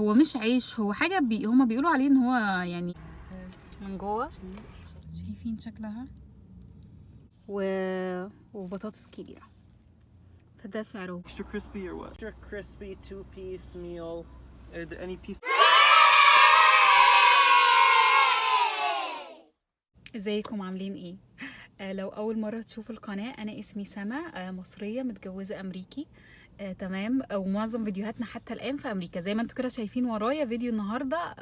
هو مش عيش، هو حاجه هما بيقولوا عليه ان هو يعني من جوه. شايفين شكلها وبطاطس كبيره، فده سعره. Extra crispy or what? Extra crispy 2-piece meal. Are there any piece? ازيكم عاملين ايه؟ لو اول مره تشوفوا القناه، انا اسمي سما، مصريه متجوزه امريكي. تمام. ومعظم فيديوهاتنا حتى الان في امريكا، زي ما انتوا كده شايفين ورايا فيديو النهارده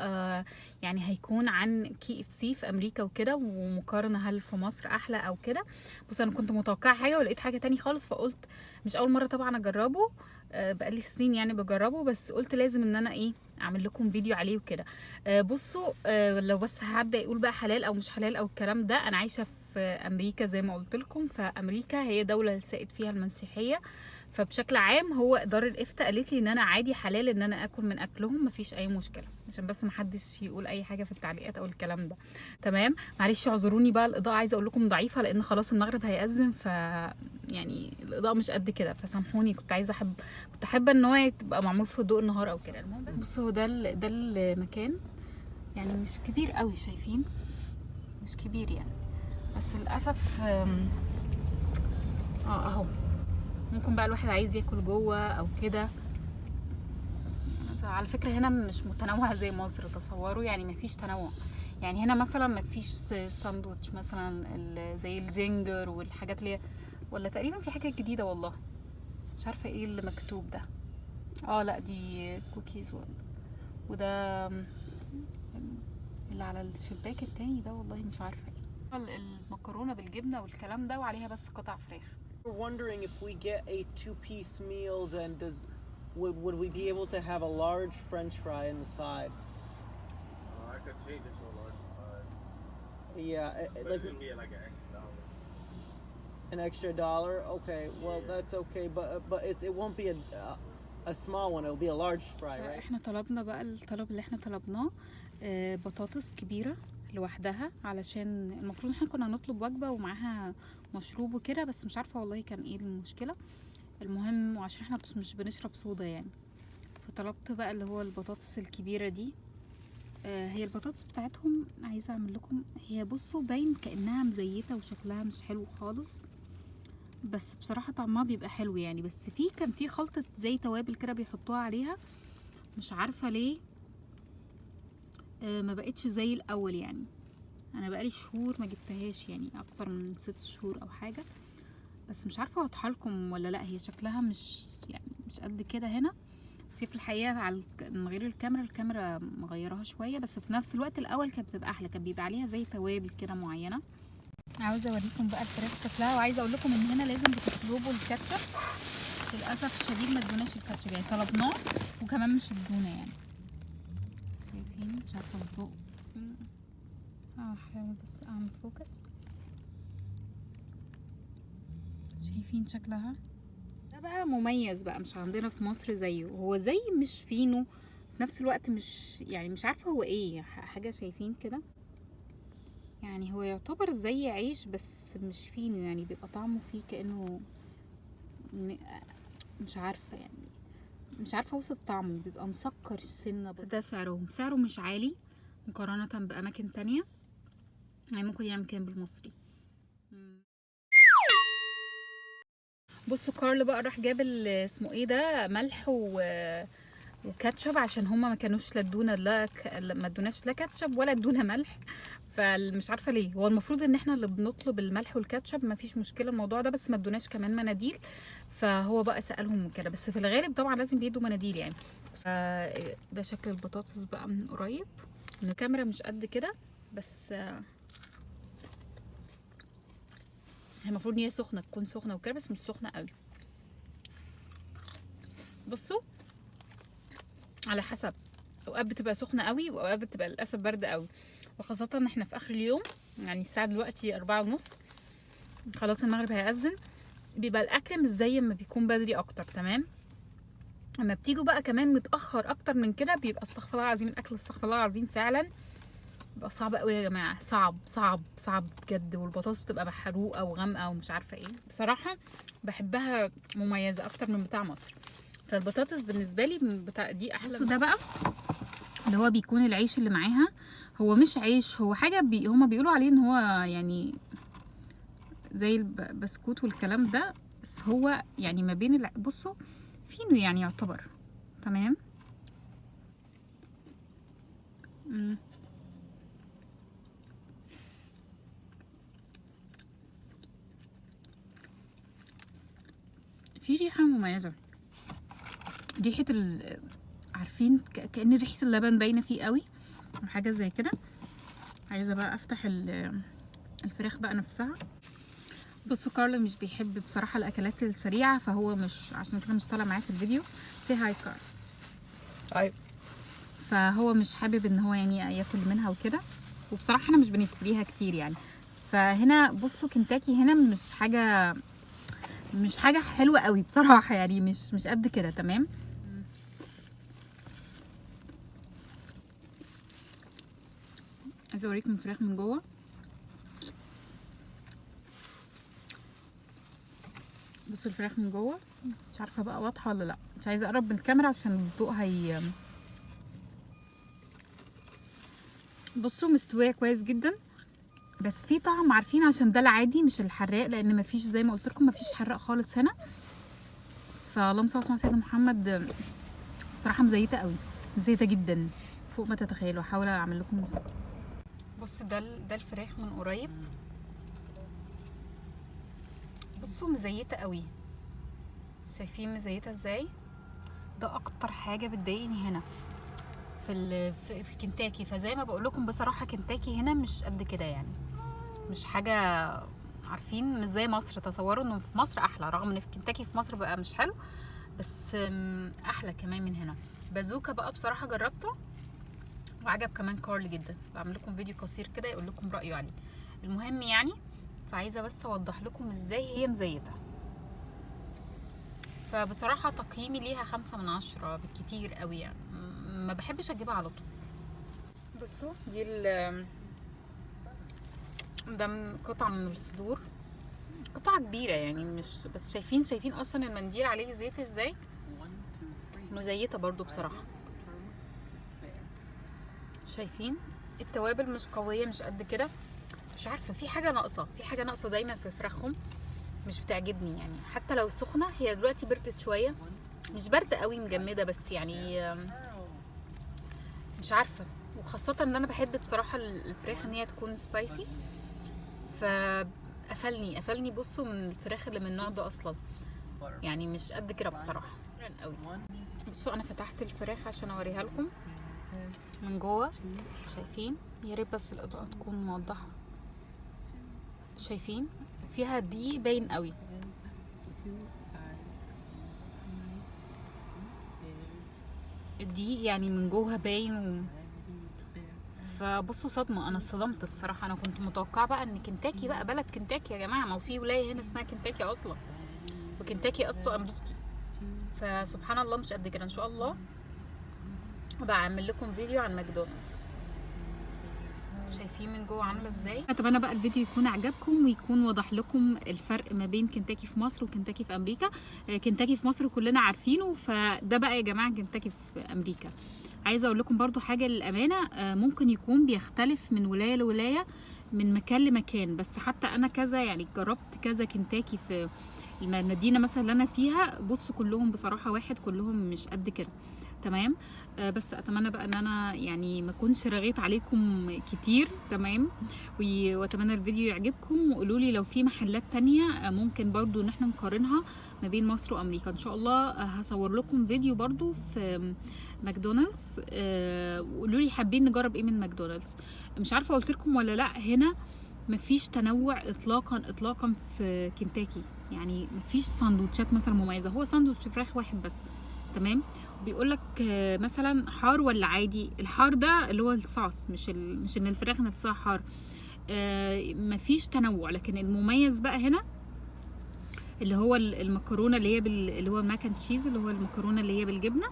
يعني هيكون عن KFC في امريكا وكده، ومقارنه هل في مصر احلى او كده. بص، انا كنت متوقعه حاجه ولقيت حاجه تاني خالص، فقلت مش اول مره طبعا اجربه، بقالي سنين يعني بجربه، بس قلت لازم ان انا ايه اعمل لكم فيديو عليه وكده. بصوا، لو بس هبدا يقول بقى حلال او مش حلال او الكلام ده، انا عايشه في امريكا زي ما قلت لكم. فامريكا هي دوله السائد فيها المسيحيه، فبشكل عام هو دار الافتاء قالت لي ان انا عادي حلال ان انا اكل من اكلهم، مفيش اي مشكله، عشان بس محدش يقول اي حاجه في التعليقات او الكلام ده. تمام. معلش اعذروني بقى، الاضاءه عايزه اقول لكم ضعيفه لان خلاص المغرب هيأذن، ف يعني الاضاءه مش قد كده، فسامحوني. كنت حابه ان هو تبقى معمول في ضوء النهار او كده. المهم بصوا، ده المكان يعني مش كبير قوي، شايفين مش كبير يعني، بس للاسف اهو ممكن بقى الواحد عايز ياكل جوه او كده. على فكره هنا مش متنوع زي مصر، تصوروا يعني مفيش تنوع. يعني هنا مثلا مفيش ساندوتش مثلا زي الزنجر والحاجات اللي ولا تقريبا في حاجات جديده والله مش عارفه ايه اللي مكتوب ده. لا دي كوكيز وده اللي على الشباك التاني ده والله مش عارفه ايه. المكرونه بالجبنه والكلام ده، وعليها بس قطع فراخ. We're wondering if we get a 2-piece meal, then would we be able to have a large French fry in the side? I could change it to a large fry. Yeah, But like it would be like an extra $1. an extra $1. Okay, well that's okay, but it won't be a small one. It'll be a large fry, right? احنا طلبنا بقى الطلب اللي احنا طلبناه بطاطس كبيره لوحدها، علشان المفروض احنا كنا نطلب وجبه ومعاها مشروب وكده، بس مش عارفه والله كان ايه المشكله. المهم، وعشان احنا مش بنشرب صودا يعني، فطلبت بقى اللي هو البطاطس الكبيره دي. هي البطاطس بتاعتهم عايزه اعمل لكم، هي بصوا باين كانها مزيته وشكلها مش حلو خالص، بس بصراحه طعمها بيبقى حلو يعني. بس كان في خلطه زي توابل كده بيحطوها عليها، مش عارفه ليه ما بقتش زي الاول يعني. انا بقالي شهور ما جبتهاش، يعني اكتر من 6 شهور او حاجه، بس مش عارفه اوضحها لكم ولا لا. هي شكلها مش قد كده هنا، بس هي في الحقيقه من غير الكاميرا مغيرها شويه، بس في نفس الوقت الاول كانت بتبقى احلى، كان بيبقى عليها زي توابل كده معينه. عاوزه اوريكم بقى الفراخ شكلها، وعايزه اقول لكم ان هنا لازم بتطلبوا الكاتشب. للاسف الشديد ما ادوناش الكاتشب، يعني طلبناه وكمان مش ادونا يعني. شايفين؟ مش عارفه الضوء، هحاول بس اعمل فوكس. شايفين شكلها؟ ده بقى مميز بقى، مش عندنا في مصر زيه، هو زي مش فينو في نفس الوقت، مش عارفه هو ايه حاجه. شايفين كده؟ يعني هو يعتبر زي عيش بس مش فينو، يعني بيبقى طعمه فيه كأنه مش عارفه يعني، مش عارفه اوصف طعمه، بيبقى مسكر سنه. بس ده سعره مش عالي مقارنه باماكن تانية، يعني ممكن يعمل كام بالمصري. بصوا كارل بقى راح جاب اسمه ايه ده، ملح وكاتشب، عشان هما ما كانوش ما ادوناش لا كاتشب ولا ادونا ملح. فمش عارفه ليه، هو المفروض ان احنا اللي بنطلب الملح والكاتشب ما فيش مشكله الموضوع ده، بس ما ادوناش كمان مناديل. فهو بقى سالهم كده، بس في الغالب طبعا لازم بيدوا مناديل يعني. ده شكل البطاطس بقى من قريب، ان الكاميرا مش قد كده، بس هي المفروض ان هي سخنه، تكون سخنه وكده، بس مش سخنه قوي. بصوا على حسب، اوقات بتبقى سخنه قوي واوقات بتبقى للاسف برد قوي، وخاصه ان احنا في اخر اليوم، يعني الساعه دلوقتي 4:30، خلاص المغرب هيأذن، بيبقى الاكل مش زي ما بيكون بدري اكتر. تمام. اما بتيجوا بقى كمان متاخر اكتر من كده، بيبقى استغفر الله العظيم، الاكل استغفر الله العظيم فعلا بيبقى صعب قوي يا جماعه، صعب صعب صعب بجد. والبطاطس بتبقى محروقه وغامقه ومش عارفه ايه، بصراحه بحبها مميزه اكتر من بتاع مصر. فالبطاطس بالنسبه لي دي احلى. بصوا ده بقى اللي هو بيكون العيش اللي معاها هو مش عيش، هو حاجه هما بيقولوا عليه ان هو يعني زي البسكوت والكلام ده، بس هو يعني ما بين بصوا فينو يعني يعتبر. تمام. في ريحة مميزة، ريحة عارفين كأن ريحة اللبن باينة فيه قوي او حاجة زي كده. عايزة بقى افتح الفراخ بقى نفسها. بصوا كارل مش بيحب بصراحة الاكلات السريعة، فهو مش عشان كده مش طالع معايا في الفيديو. سي هاي كارل. هاي. فهو مش حابب ان هو يعني ياكل منها وكده، وبصراحة احنا مش بنشتريها كتير يعني. فهنا بصوا كنتاكي هنا مش حاجة حلوة قوي بصراحة يعني، مش قد كده. تمام. عايزة اوريكم الفراخ من جوه. بصوا الفراخ من جوه، مش عارفة بقى واضحة ولا لا، مش عايزة اقرب من الكاميرا عشان الضوء بصوا مستوية كويس جدا، بس في طعم عارفين عشان ده العادي مش الحراق، لان مفيش زي ما قلت لكم مفيش حراق خالص هنا. فاللهم صل على سيدنا محمد. بصراحه مزيته قوي، مزيته جدا فوق ما تتخيلوا. هحاول اعمل لكم زوم. بصوا ده الفراخ من قريب. بصوا مزيته قوي، شايفين مزيته ازاي؟ ده اكتر حاجه بتضايقني هنا في كنتاكي. فزي ما بقول لكم بصراحه كنتاكي هنا مش قد كده يعني، مش حاجه عارفين، مش زي مصر. تصوروا انه في مصر احلى، رغم ان في كنتاكي في مصر بقى مش حلو، بس احلى كمان من هنا. بازوكا بقى بصراحه جربته وعجب كمان كارل جدا. بعمل لكم فيديو قصير كده يقول لكم رايه عليه. المهم يعني، فعايزه بس اوضح لكم ازاي هي مزيته. فبصراحه تقييمي ليها 5/10 بالكتير قوي يعني، ما بحبش اجيبها على طول. بصوا دي ده قطعه من الصدور، قطعه كبيره يعني، مش بس شايفين اصلا المنديل عليه زيت ازاي، مزيته برضو بصراحه. شايفين التوابل مش قويه، مش قد كده. مش عارفه، في حاجه ناقصه دايما في فراخهم، مش بتعجبني يعني. حتى لو سخنه، هي دلوقتي بردت شويه، مش برد قوي، مجمده بس يعني مش عارفه. وخاصه ان انا بحب بصراحه الفراخ ان هي تكون سبايسي، فقفلني بصوا من الفراخ اللي من النوع ده اصلا يعني، مش قد كده بصراحه قوي. بصوا انا فتحت الفراخ عشان اوريها لكم من جوه. شايفين؟ يا ريت بس الاضاءه تكون موضحه. شايفين فيها دي باين قوي. دي يعني من جوه باين فبصوا صدمه، انا اتصدمت بصراحه. انا كنت متوقعه بقى ان كنتاكي بقى بلد كنتاكي يا جماعه، ما هو في ولايه هنا اسمها كنتاكي اصلا، وكنتاكي اصله امريكي. فسبحان الله مش قد كده. ان شاء الله بعمل لكم فيديو عن ماكدونالدز. شايفين من جوه عامله ازاي؟ اتمنى بقى الفيديو يكون عجبكم ويكون وضح لكم الفرق ما بين كنتاكي في مصر وكنتاكي في امريكا. كنتاكي في مصر كلنا عارفينه، فده بقى يا جماعه كنتاكي في امريكا. عايزه اقول لكم برضو حاجه للامانه، ممكن يكون بيختلف من ولايه لولايه، من مكان لمكان. بس حتى انا كذا يعني جربت كذا كنتاكي في المدينه مثلا اللي انا فيها، بصوا كلهم بصراحه واحد، كلهم مش قد كده. تمام. بس اتمنى بقى ان انا يعني ما اكونش رغيت عليكم كتير. تمام. واتمنى الفيديو يعجبكم، وقولوا لي لو في محلات تانية ممكن برضو ان احنا نقارنها ما بين مصر وامريكا. ان شاء الله هصور لكم فيديو برضو في ماكدونالدز، وقولوا لي حابين نجرب ايه من ماكدونالدز. مش عارفه قلت لكم ولا لا، هنا مفيش تنوع اطلاقا في كنتاكي يعني. مفيش ساندوتشات مثلا مميزه، هو ساندوتش فراخ واحد بس. تمام. بيقول لك مثلا حار ولا عادي. الحار ده اللي هو الصوص، مش ان الفراخ نفسها حار. مفيش تنوع. لكن المميز بقى هنا اللي هو المكرونه اللي هي اللي هو ماك اند تشيز، اللي هو المكرونه اللي هي بالجبنه.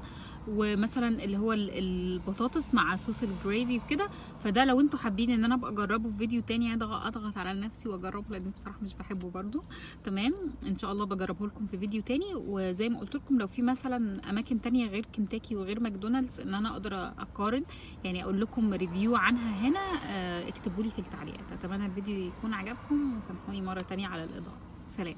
ومثلا اللي هو البطاطس مع صوص الجريفي وكده. فده لو انتوا حابين ان انا ابقى اجربه في فيديو تاني، يعني اضغط على نفسي واجربه، لان بصراحه مش بحبه برضو. تمام، ان شاء الله بجربه لكم في فيديو تاني. وزي ما قلت لكم لو في مثلا اماكن تانية غير كنتاكي وغير ماكدونالدز ان انا اقدر اقارن، يعني اقول لكم ريفيو عنها هنا، اكتبوا لي في التعليقات. اتمنى الفيديو يكون عجبكم، وسامحوني مره تانية على الاضاءه. سلام.